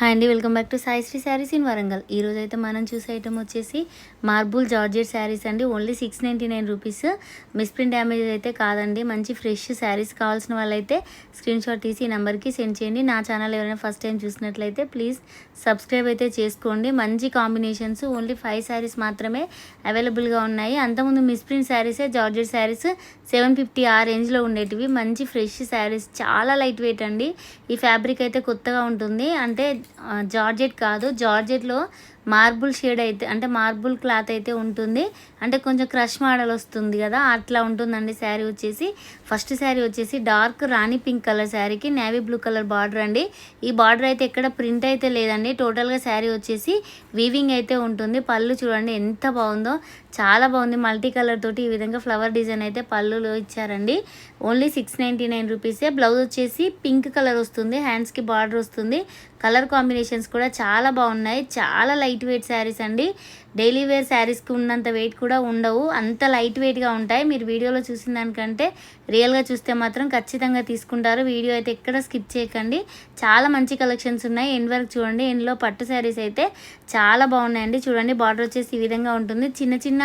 Hi అండి, welcome back to Sai Shri sarees in Warangal. ఈరోజు అయితే మనం చూసే ఐటమ్ వచ్చేసి మార్బుల్ జార్జెట్ శారీస్ అండి. Only 699 rupees. మిస్ప్రింట్ డ్యామేజ్ అయితే కాదండి. మంచి ఫ్రెష్ శారీస్ కావాల్సిన వాళ్ళైతే స్క్రీన్ షాట్ తీసి ఈ నెంబర్కి సెండ్ చేయండి. నా ఛానల్ ఎవరైనా ఫస్ట్ టైం చూసినట్లయితే ప్లీజ్ సబ్స్క్రైబ్ అయితే చేసుకోండి. మంచి కాంబినేషన్స్, ఓన్లీ 5 శారీస్ మాత్రమే అవైలబుల్గా ఉన్నాయి. అంతకుముందు మిస్ప్రింట్ శారీసే జార్జెట్ శారీస్ 750 ఆ రేంజ్లో ఉండేటివి. మంచి ఫ్రెష్ శారీస్, చాలా లైట్ వెయిట్ అండి. ఈ ఫ్యాబ్రిక్ అయితే కొత్తగా ఉంటుంది. అంటే జార్జెట్ కాదు, జార్జెట్లో మార్బుల్ షేడ్ అయితే, అంటే మార్బుల్ క్లాత్ అయితే ఉంటుంది. అంటే కొంచెం క్రష్ మోడల్ వస్తుంది కదా, అట్లా ఉంటుందండి శారీ వచ్చేసి. ఫస్ట్ శారీ వచ్చేసి డార్క్ రాణి పింక్ కలర్ శారీకి నేవీ బ్లూ కలర్ బార్డర్ అండి. ఈ బార్డర్ అయితే ఎక్కడ ప్రింట్ అయితే లేదండి. టోటల్గా శారీ వచ్చేసి వీవింగ్ అయితే ఉంటుంది. పళ్ళు చూడండి ఎంత బాగుందో, చాలా బాగుంది. మల్టీ కలర్ తోటి ఈ విధంగా ఫ్లవర్ డిజైన్ అయితే పళ్ళులో ఇచ్చారండి. ఓన్లీ 699 రూపీసే. బ్లౌజ్ వచ్చేసి పింక్ కలర్ వస్తుంది, హ్యాండ్స్కి బార్డర్ వస్తుంది. కలర్ కాంబినేషన్స్ కూడా చాలా బాగున్నాయి. చాలా లైట్ వెయిట్ శారీస్ అండి. డైలీ వేర్ శారీస్కి ఉన్నంత వెయిట్ కూడా ఉండవు, అంత లైట్ వెయిట్గా ఉంటాయి. మీరు వీడియోలో చూసిన దానికంటే రియల్గా చూస్తే మాత్రం ఖచ్చితంగా తీసుకుంటారు. వీడియో అయితే ఎక్కడ స్కిప్ చేయకండి. చాలా మంచి కలెక్షన్స్ ఉన్నాయి. ఎండ్ వరకు చూడండి. ఎండ్లో పట్టు శారీస్ అయితే చాలా బాగున్నాయండి. చూడండి, బార్డర్ వచ్చేసి ఈ విధంగా ఉంటుంది. చిన్న చిన్న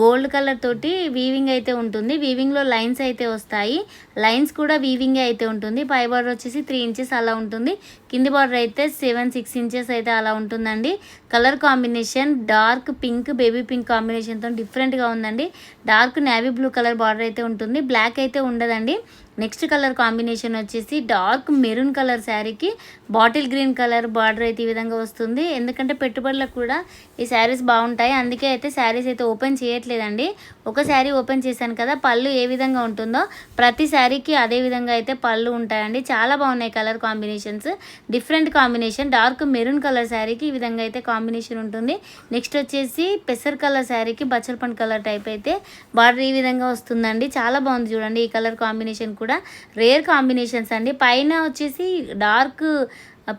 గోల్డ్ కలర్ తోటి వీవింగ్ అయితే ఉంటుంది. వీవింగ్లో లైన్స్ అయితే వస్తాయి. లైన్స్ కూడా వీవింగే అయితే ఉంటుంది. పై బార్డర్ వచ్చేసి 3 ఇంచెస్ అలా ఉంటుంది. కింది బార్డర్ అయితే 7-6 ఇంచెస్ అయితే అలా ఉంటుందండి. Colour combination dark pink, baby pink కాంబినేషన్తో డిఫరెంట్గా ఉందండి. Dark navy blue colour border అయితే ఉంటుంది. బ్లాక్ అయితే ఉండదండి. నెక్స్ట్ కలర్ కాంబినేషన్ వచ్చేసి డార్క్ మెరూన్ కలర్ శారీకి బాటిల్ గ్రీన్ కలర్ బార్డర్ అయితే ఈ విధంగా వస్తుంది. ఎందుకంటే పెట్టుబడులకు కూడా ఈ శారీస్ బాగుంటాయి, అందుకే అయితే శారీస్ అయితే ఓపెన్ చేయట్లేదండి. ఒక శారీ ఓపెన్ చేశాను కదా, పళ్ళు ఏ విధంగా ఉంటుందో ప్రతి శారీకి అదే విధంగా అయితే పళ్ళు ఉంటాయండి. చాలా బాగున్నాయి colour combinations. Different combination. Dark maroon colour శారీకి ఈ విధంగా అయితే కాంబినేషన్ ఉంటుంది. నెక్స్ట్ వచ్చేసి పెసర్ కలర్ శారీకి బచ్చల్ పండు కలర్ టైప్ అయితే బార్డర్ ఈ విధంగా వస్తుందండి. చాలా బాగుంది చూడండి. ఈ కలర్ కాంబినేషన్ కూడా రేర్ కాంబినేషన్స్ అండి. పైన వచ్చేసి డార్క్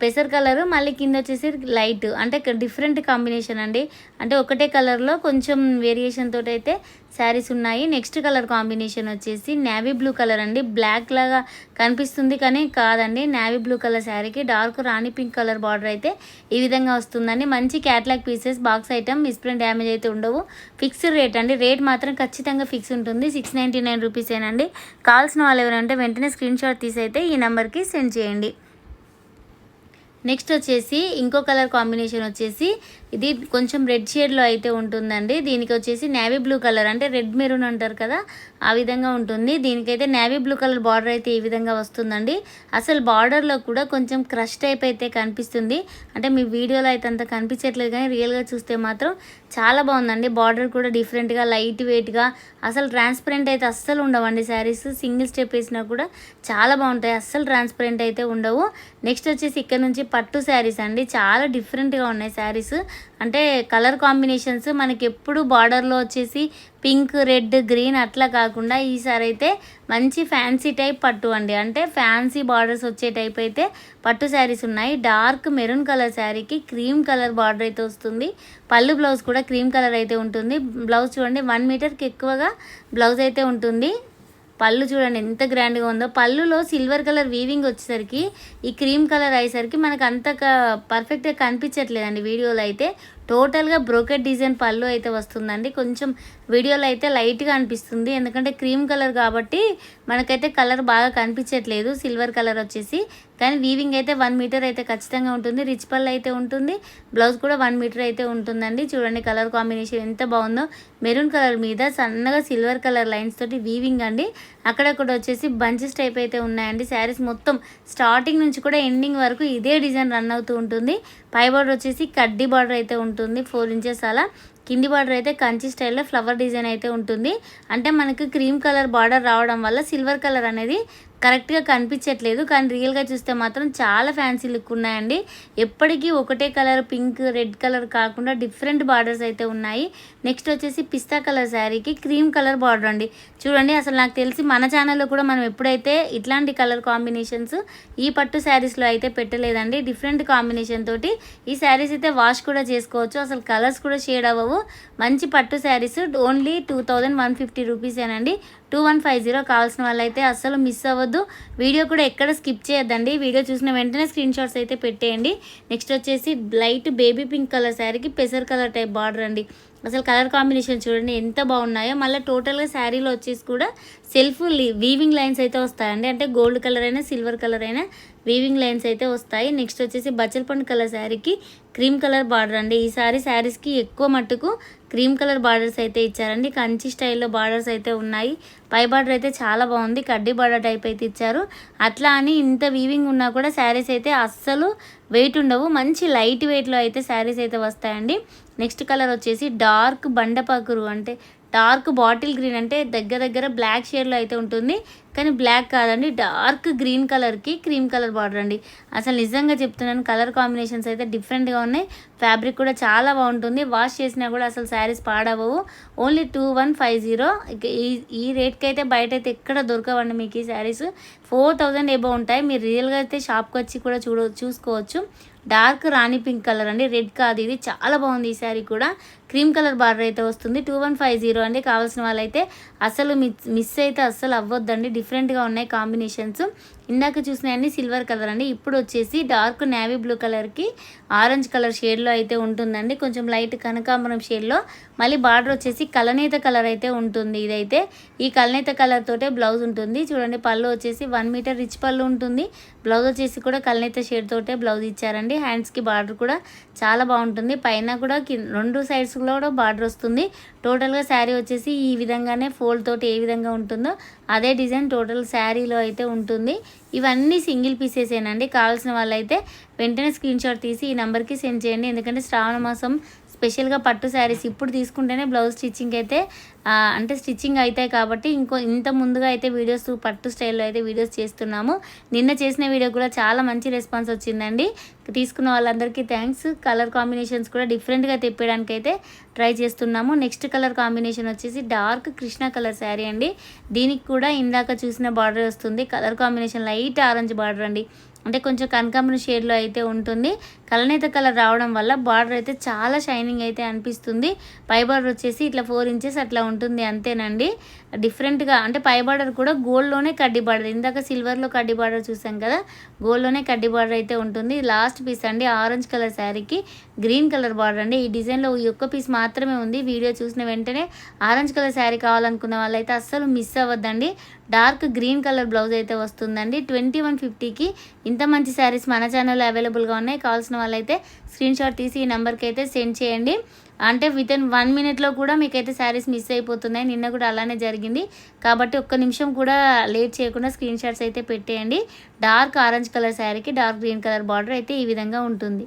పెసర్ కలరు, మళ్ళీ కింద వచ్చేసి లైట్, అంటే డిఫరెంట్ కాంబినేషన్ అండి. అంటే ఒకటే కలర్లో కొంచెం వేరియేషన్ తోటి అయితే శారీస్ ఉన్నాయి. నెక్స్ట్ కలర్ కాంబినేషన్ వచ్చేసి నేవీ బ్లూ కలర్ అండి. బ్లాక్ లాగా కనిపిస్తుంది కానీ కాదండి, నేవీ బ్లూ కలర్ శారీకి డార్క్ రాణి పింక్ కలర్ బార్డర్ అయితే ఈ విధంగా వస్తుందండి. మంచి catalogue pieces, box item, misprint damage అయితే ఉండవు. ఫిక్స్డ్ రేట్ అండి. రేట్ మాత్రం ఖచ్చితంగా ఫిక్స్ ఉంటుంది. 699 రూపీసేనండి. కావాల్సిన వాళ్ళు ఎవరంటే వెంటనే స్క్రీన్ షాట్ తీసి అయితే ఈ నెంబర్కి సెండ్ చేయండి. నెక్స్ట్ వచ్చేసి ఇంకో కలర్ కాంబినేషన్ వచ్చేసి ఇది కొంచెం రెడ్ షేడ్లో అయితే ఉంటుందండి. దీనికి వచ్చేసి నేవీ బ్లూ కలర్, అంటే రెడ్ మెరూన్ అంటారు కదా, ఆ విధంగా ఉంటుంది. దీనికైతే నేవీ బ్లూ కలర్ బార్డర్ అయితే ఈ విధంగా వస్తుందండి. అసలు బార్డర్లో కూడా కొంచెం క్రష్ టైప్ అయితే కనిపిస్తుంది. అంటే మీ వీడియోలో అయితే అంత కనిపించట్లేదు కానీ రియల్గా చూస్తే మాత్రం చాలా బాగుందండి. బార్డర్ కూడా డిఫరెంట్గా లైట్ వెయిట్గా, అసలు ట్రాన్స్పరెంట్ అయితే అస్సలు ఉండవండి శారీస్. సింగిల్ స్టెప్ వేసినా కూడా చాలా బాగుంటాయి, అస్సలు ట్రాన్స్పరెంట్ అయితే ఉండవు. నెక్స్ట్ వచ్చేసి ఇక్కడ నుంచి పట్టు శారీస్ అండి. చాలా డిఫరెంట్గా ఉన్నాయి శారీస్. అంటే కలర్ కాంబినేషన్స్ మనకి ఎప్పుడు బార్డర్లో వచ్చేసి పింక్, రెడ్, గ్రీన్ అట్లా కాకుండా ఈసారి అయితే మంచి ఫ్యాన్సీ టైప్ పట్టు అండి. అంటే ఫ్యాన్సీ బార్డర్స్ వచ్చే టైప్ అయితే పట్టు శారీస్ ఉన్నాయి. డార్క్ మెరూన్ కలర్ శారీకి క్రీమ్ కలర్ బార్డర్ అయితే వస్తుంది. పళ్ళు బ్లౌజ్ కూడా క్రీమ్ కలర్ అయితే ఉంటుంది. బ్లౌజ్ చూడండి 1 మీటర్కి ఎక్కువగా బ్లౌజ్ అయితే ఉంటుంది. పళ్ళు చూడండి ఎంత గ్రాండ్గా ఉందో. పళ్ళులో సిల్వర్ కలర్ వీవింగ్ వచ్చేసరికి ఈ క్రీమ్ కలర్ అయ్యేసరికి మనకు అంత పర్ఫెక్ట్గా కనిపించట్లేదండి వీడియోలో అయితే. టోటల్గా బ్రోకెట్ డిజైన్ పళ్ళు అయితే వస్తుందండి. కొంచెం వీడియోలో అయితే లైట్గా అనిపిస్తుంది, ఎందుకంటే క్రీమ్ కలర్ కాబట్టి మనకైతే కలర్ బాగా కనిపించట్లేదు సిల్వర్ కలర్ వచ్చేసి. కానీ వీవింగ్ అయితే 1 మీటర్ అయితే ఖచ్చితంగా ఉంటుంది. రిచ్ పళ్ళు అయితే ఉంటుంది. బ్లౌజ్ కూడా 1 మీటర్ అయితే ఉంటుందండి. చూడండి కలర్ కాంబినేషన్ ఎంత బాగుందో. మెరూన్ కలర్ మీద సన్నగా సిల్వర్ కలర్ లైన్స్ తోటి వీవింగ్ అండి. అక్కడక్కడ వచ్చేసి బంచెస్ టైప్ అయితే ఉన్నాయండి. శారీస్ మొత్తం స్టార్టింగ్ నుంచి కూడా ఎండింగ్ వరకు ఇదే డిజైన్ రన్ అవుతూ ఉంటుంది. పై బార్డర్ వచ్చేసి కడ్డీ బార్డర్ అయితే ఉంటుంది 4 ఇంచెస్ అలా. కింది బార్డర్ అయితే కంచి స్టైల్లో ఫ్లవర్ డిజైన్ అయితే ఉంటుంది. అంటే మనకు క్రీమ్ కలర్ బార్డర్ రావడం వల్ల సిల్వర్ కలర్ అనేది కరెక్ట్గా కనిపించట్లేదు, కానీ రియల్గా చూస్తే మాత్రం చాలా ఫ్యాన్సీ లుక్ ఉన్నాయండి. ఎప్పటికీ ఒకటే కలర్ పింక్, రెడ్ కలర్ కాకుండా డిఫరెంట్ బార్డర్స్ అయితే ఉన్నాయి. నెక్స్ట్ వచ్చేసి పిస్తా కలర్ శారీకి క్రీమ్ కలర్ బార్డర్ అండి. చూడండి, అసలు నాకు తెలిసి మన ఛానల్లో కూడా మనం ఎప్పుడైతే ఇట్లాంటి కలర్ కాంబినేషన్స్ ఈ పట్టు శారీస్లో అయితే పెట్టలేదండి. డిఫరెంట్ కాంబినేషన్ తోటి ఈ శారీస్ అయితే వాష్ కూడా చేసుకోవచ్చు, అసలు కలర్స్ కూడా షేడ్ అవ్వవు. మంచి పట్టు శారీస్ ఓన్లీ 2150 రూపీసేనండి. 2150 కావాల్సిన వాళ్ళైతే అస్సలు మిస్ అవ్వద్దు. వీడియో కూడా ఎక్కడ స్కిప్ చేయొద్దండి. వీడియో చూసిన వెంటనే స్క్రీన్ షాట్స్ అయితే పెట్టేయండి. నెక్స్ట్ వచ్చేసి లైట్ బేబీ పింక్ కలర్ శారీకి పెసర్ కలర్ టైప్ బార్డర్ అండి. అసలు కలర్ కాంబినేషన్ చూడండి ఎంత బాగున్నాయో. మళ్ళీ టోటల్గా శారీలో వచ్చేసి కూడా సెల్ఫ్ వీవింగ్ లైన్స్ అయితే వస్తాయండి. అంటే గోల్డ్ కలర్ అయినా సిల్వర్ కలర్ అయినా వీవింగ్ లైన్స్ అయితే వస్తాయి. నెక్స్ట్ వచ్చేసి బచ్చలపండు కలర్ శారీకి క్రీమ్ కలర్ బార్డర్ అండి. ఈ శారీస్కి ఎక్కువ మట్టుకు క్రీమ్ కలర్ బార్డర్స్ అయితే ఇచ్చారండి. కంచి స్టైల్లో బార్డర్స్ అయితే ఉన్నాయి. పై బార్డర్ అయితే చాలా బాగుంది, కడ్డీ బార్డర్ టైప్ అయితే ఇచ్చారు. అట్లా అని ఇంత వీవింగ్ ఉన్నా కూడా శారీస్ అయితే అస్సలు వెయిట్ ఉండవు. మంచి లైట్ వెయిట్లో అయితే శారీస్ అయితే వస్తాయండి. నెక్స్ట్ కలర్ వచ్చేసి డార్క్ బండపాకురు, అంటే డార్క్ బాటిల్ గ్రీన్, అంటే దగ్గర బ్లాక్ షేడ్లో అయితే ఉంటుంది కానీ బ్లాక్ కాదండి, డార్క్ గ్రీన్ కలర్కి క్రీమ్ కలర్ బార్డర్ అండి. అసలు నిజంగా చెప్తున్నాను, కలర్ కాంబినేషన్స్ అయితే డిఫరెంట్గా ఉన్నాయి. ఫ్యాబ్రిక్ కూడా చాలా బాగుంటుంది. వాష్ చేసినా కూడా అసలు శారీస్ పాడవవు. ఓన్లీ 2150. ఈ రేట్కి అయితే బయట అయితే ఎక్కడ దొరకవండి మీకు ఈ శారీస్. 4000 ఎబో ఉంటాయి. మీరు రియల్గా అయితే షాప్కి వచ్చి కూడా చూసుకోవచ్చు. డార్క్ రాణి పింక్ కలర్ అండి, రెడ్ కాదు ఇది. చాలా బాగుంది ఈ శారీ కూడా. క్రీమ్ కలర్ బార్డర్ అయితే వస్తుంది. 2150 అండి. కావాల్సిన వాళ్ళైతే అసలు మిస్ అయితే అస్సలు అవ్వద్దండి. డిఫరెంట్గా ఉన్నాయి కాంబినేషన్స్. ఇందాక చూసినాయన్నీ సిల్వర్ కలర్ అండి. ఇప్పుడు వచ్చేసి డార్క్ నేవీ బ్లూ కలర్కి ఆరెంజ్ కలర్ షేడ్లో అయితే ఉంటుందండి. కొంచెం లైట్ కనకాంబరం షేడ్లో. మళ్ళీ బార్డర్ వచ్చేసి కలనేత కలర్ అయితే ఉంటుంది. ఇదైతే ఈ కలనేత కలర్ తోటే బ్లౌజ్ ఉంటుంది. చూడండి, పళ్ళు వచ్చేసి 1 మీటర్ రిచ్ పళ్ళు ఉంటుంది. బ్లౌజ్ వచ్చేసి కూడా కలనేత షేడ్ తోటే బ్లౌజ్ ఇచ్చారండి. హ్యాండ్స్కి బార్డర్ కూడా చాలా బాగుంటుంది. పైన కూడా రెండు సైడ్స్ కూడా బార్డర్ వస్తుంది. టోటల్గా శారీ వచ్చేసి ఈ విధంగానే ఫోల్డ్ తోటి ఏ విధంగా ఉంటుందో అదే డిజైన్ టోటల్ శారీలో అయితే ఉంటుంది. ఇవన్నీ సింగిల్ పీసెసేనండి. కావాల్సిన వాళ్ళైతే వెంటనే స్క్రీన్ షాట్ తీసి ఈ నెంబర్కి సెండ్ చేయండి. ఎందుకంటే శ్రావణ మాసం స్పెషల్గా పట్టు శారీస్ ఇప్పుడు తీసుకుంటేనే బ్లౌజ్ స్టిచ్చింగ్ అయితే అంటే స్టిచ్చింగ్ అవుతాయి కాబట్టి ఇంత ముందుగా అయితే వీడియోస్ పట్టు స్టైల్లో అయితే వీడియోస్ చేస్తున్నాము. నిన్న చేసిన వీడియో కూడా చాలా మంచి రెస్పాన్స్ వచ్చిందండి. తీసుకున్న వాళ్ళందరికీ థ్యాంక్స్. కలర్ కాంబినేషన్స్ కూడా డిఫరెంట్గా తెప్పడానికి అయితే ట్రై చేస్తున్నాము. నెక్స్ట్ కలర్ కాంబినేషన్ వచ్చేసి డార్క్ కృష్ణ కలర్ శారీ అండి. దీనికి కూడా ఇందాక చూసిన బార్డర్ వస్తుంది. Colour combination light orange border అండి. అంటే కొంచెం కనకాంబరం షేడ్లో అయితే ఉంటుంది. కలనేత కలర్ రావడం వల్ల బార్డర్ అయితే చాలా షైనింగ్ అయితే అనిపిస్తుంది. పై బార్డర్ వచ్చేసి ఇట్లా 4 ఇంచెస్ అట్లా ఉంటుంది, అంతేనండి. డిఫరెంట్గా అంటే పై బార్డర్ కూడా గోల్డ్లోనే కడ్డీ బార్డర్. ఇందాక సిల్వర్లో కడ్డీ బార్డర్ చూసాం కదా, గోల్డ్లోనే కడ్డీ బార్డర్ అయితే ఉంటుంది. లాస్ట్ పీస్ అండి, ఆరెంజ్ కలర్ శారీకి గ్రీన్ కలర్ బార్డర్ అండి. ఈ డిజైన్లో ఈ ఒక్క పీస్ మాత్రమే ఉంది. వీడియో చూసిన వెంటనే ఆరెంజ్ కలర్ శారీ కావాలనుకున్న వాళ్ళైతే అస్సలు మిస్ అవ్వద్దండి. డార్క్ గ్రీన్ కలర్ బ్లౌజ్ అయితే వస్తుందండి. 2150కి ఇంత మంచి శారీస్ మన ఛానల్లో అవైలబుల్గా ఉన్నాయి. కావాల్సిన వాళ్ళైతే స్క్రీన్ షాట్ తీసి ఈ నెంబర్కి అయితే సెండ్ చేయండి. అంటే వితిన్ 1 మినిట్లో కూడా మీకైతే శారీస్ మిస్ అయిపోతున్నాయి. నిన్న కూడా అలానే జరిగింది కాబట్టి ఒక్క నిమిషం కూడా లేట్ చేయకుండా స్క్రీన్ షాట్స్ అయితే పెట్టేయండి. డార్క్ ఆరెంజ్ కలర్ శారీకి డార్క్ గ్రీన్ కలర్ బార్డర్ అయితే ఈ విధంగా ఉంటుంది.